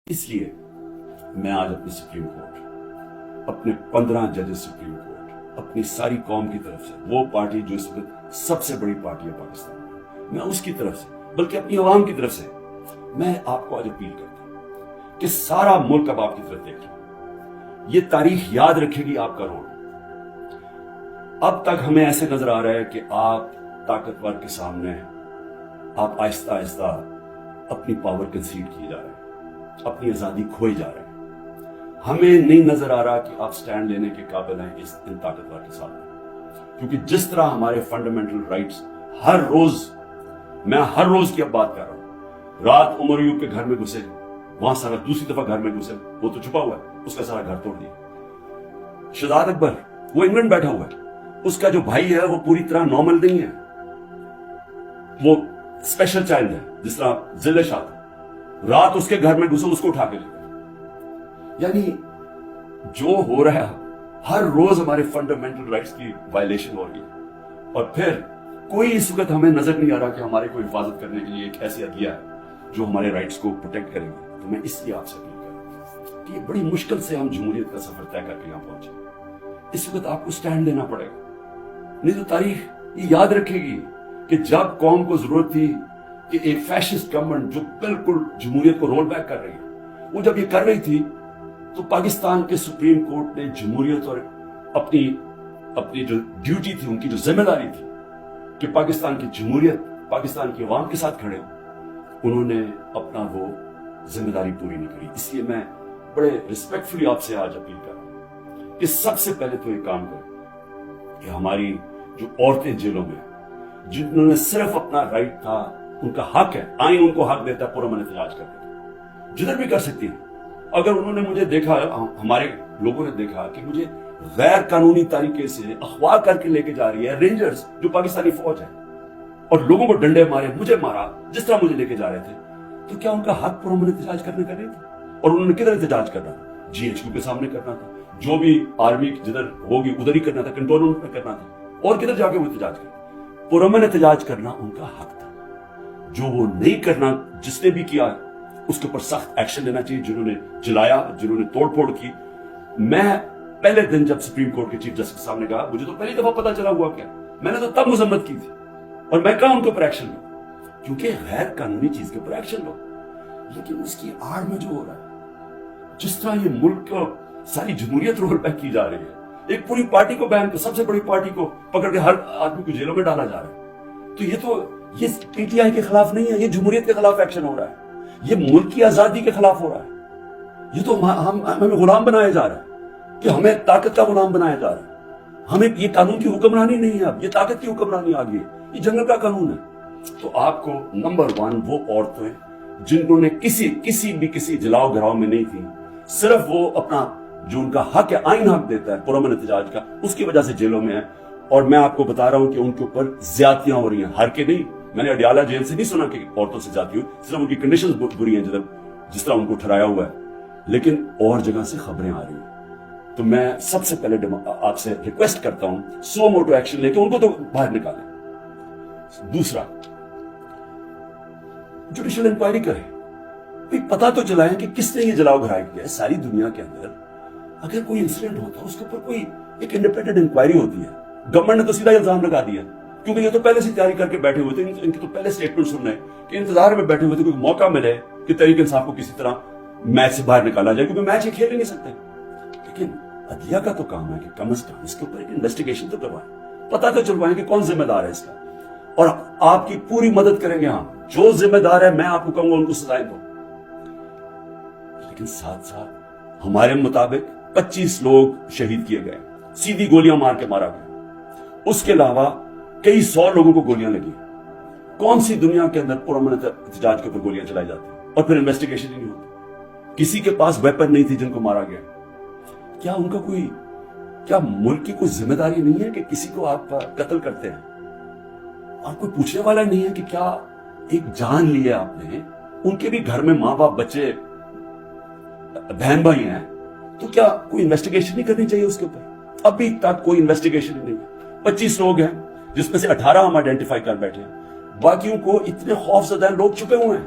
اس لیے میں آج اپنی سپریم کورٹ، اپنے 15 ججز سپریم کورٹ، اپنی ساری قوم کی طرف سے، وہ پارٹی جو اس وقت سب سے بڑی پارٹی ہے پاکستان میں اس کی طرف سے، بلکہ اپنی عوام کی طرف سے میں آپ کو آج اپیل کرتا ہوں کہ سارا ملک اب آپ کی طرف دیکھ رہا ہے۔ یہ تاریخ یاد رکھے گی آپ کا رول۔ اب تک ہمیں ایسے نظر آ رہا ہے کہ آپ طاقتور کے سامنے آپ آہستہ آہستہ اپنی پاور کنسیڈ کیے جا رہے ہیں، اپنی آزادی کھوئے جا رہے ہیں۔ ہمیں نہیں نظر آ رہا کہ آپ سٹینڈ لینے کے قابل ہیں ان طاقتور کے ساتھ، کیونکہ جس طرح ہمارے فنڈامنٹل رائٹس ہر روز کی اب بات کر رہا ہوں، رات عمر ایوب کے گھر میں گھسے، وہاں سارا دوسری دفعہ گھر میں گھسے، وہ تو چھپا ہوا ہے، اس کا سارا گھر توڑ دیا۔ شہزاد اکبر وہ انگلینڈ بیٹھا ہوا ہے، اس کا جو بھائی ہے وہ پوری طرح نارمل نہیں ہے، وہ اسپیشل چائلڈ ہے، جس طرح ذل شاہ تھا، رات اس کے گھر میں گھسے، اس کو اٹھا کے لے گئے۔ یعنی جو ہو رہا ہے ہر روز ہمارے فنڈامنٹل رائٹس کی وائلیشن ہو رہی ہے، اور پھر کوئی اس وقت ہمیں نظر نہیں آ رہا کہ ہمارے کو حفاظت کرنے کے لیے ایک ایسی عدلیہ ہے جو ہمارے رائٹس کو پروٹیکٹ کرے گی۔ تو میں اس لیے آپ سے اپیل کر رہا ہوں کہ یہ بڑی مشکل سے ہم جمہوریت کا سفر طے کر کے یہاں پہنچے، اس وقت آپ کو سٹینڈ لینا پڑے گا، نہیں تو تاریخ یہ یاد رکھے گی کہ جب قوم کو ضرورت تھی کہ ایک فیشسٹ گورنمنٹ جو بالکل جمہوریت کو رول بیک کر رہی ہے، وہ جب یہ کر رہی تھی تو پاکستان کے سپریم کورٹ نے جمہوریت اور اپنی جو ڈیوٹی تھی، ان کی جو ذمہ داری تھی کہ پاکستان کی جمہوریت پاکستان کی عوام کے ساتھ کھڑے ہوں، انہوں نے اپنا وہ ذمہ داری پوری نہیں کری۔ اس لیے میں بڑے ریسپیکٹفلی آپ سے آج اپیل کر رہا ہوں کہ سب سے پہلے تو ایک کام کریں کہ ہماری جو عورتیں جیلوں میں، جنہوں نے صرف اپنا رائٹ تھا، ان کا حق ہے، آئین ان کو حق دیتا ہے پرامن احتجاج کرنے کا، جدھر بھی کر سکتی ہیں۔ اگر انہوں نے مجھے دیکھا، ہمارے لوگوں نے دیکھا کہ مجھے غیر قانونی طریقے سے اغوا کر کے لے کے جا رہی ہے رینجرز جو پاکستانی فوج ہے، اور لوگوں کو ڈنڈے مارے، مجھے مارا، جس طرح مجھے لے کے جا رہے تھے، تو کیا ان کا حق پرامن احتجاج کرنے کا نہیں تھا؟ اور انہوں نے کدھر احتجاج کرنا تھا؟ جی ایچ کیو کے سامنے کرنا تھا، جو بھی آرمی جدھر ہوگی ادھر ہی کرنا تھا، کنٹرول روم میں کرنا تھا، اور کدھر جا کے وہ احتجاج کرنا؟ پرامن احتجاج کرنا ان کا حق تھا۔ جو وہ نہیں کرنا، جس نے بھی کیا اس کے اوپر سخت ایکشن لینا چاہیے، جنہوں نے جلایا، جنہوں نے توڑ پھوڑ کی۔ میں پہلے دن جب سپریم کورٹ کے چیف جسٹس کے سامنے کہا، مجھے تو پہلی دفعہ پتا چلا ہوا کیا، میں نے تو تب مذمت کی تھی، اور میں کہا ان کے اوپر ایکشن لو، کیونکہ غیر قانونی چیز کے اوپر ایکشن لو۔ لیکن اس کی آڑ میں جو ہو رہا ہے، جس طرح یہ ملک کو ساری جمہوریت رول بیک کی جا رہی ہے، ایک پوری پارٹی کو بین کر، سب سے بڑی پارٹی کو پکڑ کے ہر آدمی کو جیلوں میں ڈالا جا رہا ہے، تو یہ پی ٹی آئی کے خلاف نہیں ہے، یہ جمہوریت کے خلاف ایکشن ہو رہا ہے، یہ ملک کی آزادی کے خلاف ہو رہا ہے۔ یہ تو ہمیں غلام بنایا جا رہا ہے، کہ ہمیں طاقت کا غلام بنایا جا رہا ہے۔ ہمیں یہ قانون کی حکمرانی نہیں ہے، اب یہ طاقت کی حکمرانی آ گئی ہے، یہ جنگل کا قانون ہے۔ تو آپ کو نمبر 1 وہ عورتیں جنہوں نے کسی جلاؤ گھراؤ میں نہیں تھی، صرف وہ اپنا جو ان کا حق ہے، آئین حق دیتا ہے پرامن احتجاج کا، اس کی وجہ سے جیلوں میں ہے۔ اور میں آپ کو بتا رہا ہوں کہ ان کے اوپر زیادتیاں ہو رہی ہیں، ہر کے نہیں، میں نے اڈیالہ جیل سے نہیں سنا کہ عورتوں سے زیادتی ہوئی، صرف ان کی کنڈیشنز بری ہیں جس طرح ان کو ٹھہرایا ہوا ہے، لیکن اور جگہ سے خبریں آ رہی ہیں۔ تو میں سب سے پہلے آپ سے ریکویسٹ کرتا ہوں، سو موٹو ایکشن لے کے ان کو تو باہر نکالیں۔ دوسرا، جوڈیشل انکوائری کریں، پتا تو چلائیں کہ کس نے یہ جلاؤ گھرائی کیا ہے۔ ساری دنیا کے اندر اگر کوئی انسیڈنٹ ہوتا ہے، اس کے اوپر کوئی ایک انڈیپینڈنٹ انکوائری ہوتی ہے۔ گورنمنٹ نے تو سیدھا الزام لگا دیا، کیونکہ یہ تو پہلے سے تیاری کر کے بیٹھے ہوئے تھے، ان کی تو پہلے سٹیٹمنٹ سننا ہے کہ انتظار میں بیٹھے ہوئے تھے کوئی موقع ملے کہ تحریک انصاف کو کسی طرح میچ سے باہر نکالا جائے، کیونکہ میچ یہ کھیل نہیں سکتے۔ لیکن عدلیہ کا تو کام ہے کہ کم از کم اس کے اوپر ایک انویسٹیگیشن تو کروائیں، پتہ تو چلوائیں کہ کون ذمہ دار ہے اس کا، اور آپ کی پوری مدد کریں گے۔ ہاں، جو ذمہ دار ہے میں آپ کو کہوں گا ان کو سزائیں دو، لیکن ساتھ ساتھ ہمارے مطابق 25 لوگ شہید کیے گئے، سیدھی گولیاں مار کے مارا گیا، اس کے علاوہ کئی 100 لوگوں کو گولیاں لگی۔ کون سی دنیا کے اندر پرامن احتجاج کے اوپر گولیاں چلائی جاتی ہیں اور پھر انویسٹیگیشن ہی نہیں ہوتی؟ کسی کے پاس ویپن نہیں تھی جن کو مارا گیا۔ کیا ان کا کیا ملک کی کوئی ذمہ داری نہیں ہے کہ کسی کو آپ قتل کرتے ہیں اور کوئی پوچھنے والا نہیں ہے کہ کیا ایک جان لی ہے آپ نے؟ ان کے بھی گھر میں ماں باپ، بچے، بہن بھائی ہیں، تو کیا کوئی انویسٹیگیشن نہیں کرنی چاہیے اس کے اوپر؟ ابھی تک کوئی انویسٹیگیشن نہیں ہے۔ 25 لوگ ہیں جس میں سے 18 ہم آئیڈینٹیفائی کر بیٹھے ہیں، باقیوں کو اتنے خوف زدہ لوگ چھپے ہوئے ہیں،